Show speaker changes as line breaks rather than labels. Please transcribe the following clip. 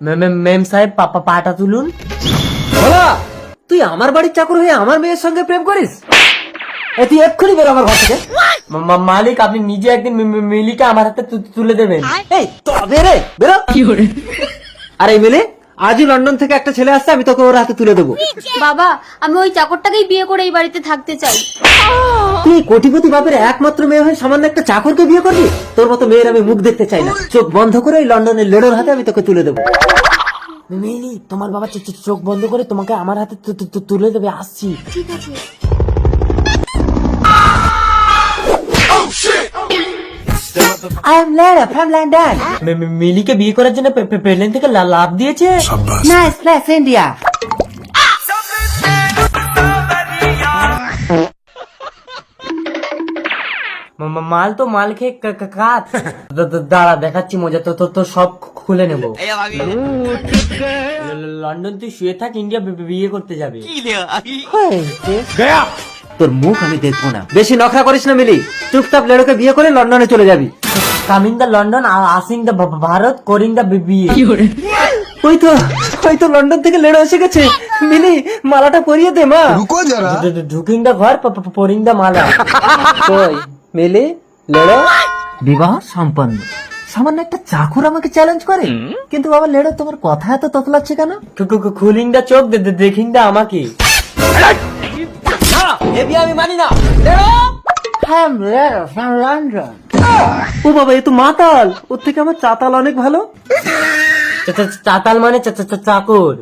মেম সাহেব পাটা তুলুন।
তুই আমার বাড়ির চাকর হয়ে আমার মেয়ের সঙ্গে প্রেম করিস? তুই এক্ষুনি বেরো আমার ঘর থেকে।
মালিক, আপনি নিজে একদিন মিলিকে আমার হাতে তুলে দেবেন।
এই তবে রে, বেরো। আরে মিলি, আজই লন্ডন থেকে একটা ছেলে আসছে, আমি তোকে ওর হাতে তুলে দেবো।
বাবা, আমি ওই চাকরটাকেই বিয়ে করে এই বাড়িতে থাকতে চাই।
তুই কোটিপতি বাপের একমাত্র মেয়ে হয়ে সামান্য একটা চাকরকে বিয়ে করবি? তোর মতো মেয়ের আমি মুখ দেখতে চাই না। চোখ বন্ধ করে ওই লন্ডনের লেডোর হাতে আমি তোকে তুলে দেবো।
মিলি, তোমার বাবা চোখ বন্ধ করে তোমাকে আমার হাতে তুলে দেবে। আসছি।
ঠিক আছে।
I am Lara from London.
মিলিকে বিয়ে করার জন্য প্লেন থেকে লাভ দিয়েছে।
Nice place, India.
মাল তো মাল খেয়ে কাত। দাঁড়া, দেখাচ্ছি মজা। তো সব খুলে নেবো। লন্ডন তুই শুয়ে থাক, ইন্ডিয়া বিয়ে করতে যাবে।
তোর মুখ আমি দেখবো না। বেশি নখরা করিস না মিলি, চুপচাপ লেডোকে বিয়ে করে লন্ডনে চলে যাবি।
কামিং দা লন্ডন, আসিং দা ভারত, করিং দা বিয়ে।
ওই তো লন্ডন থেকে লেডো এসে গেছে। মিলি, মালাটা পরিয়ে দে মা।
ঢুকিং দা ঘর, পরিং দা মালা।
কই মিলি, লেডো বিবাহ সম্পন্ন। সামান্য একটা চাকর আমাকে চ্যালেঞ্জ করে, কিন্তু বাবা লেডো তোমার কথা এত ততলাচ্ছে কেন?
খুলিং দা চোখ, দেখিং দা আমাকে।
আমি মানি না। ও বাবা, এ তো মাতাল। ওর থেকে আমার চাতাল অনেক ভালো।
চাতাল মানে চাকর।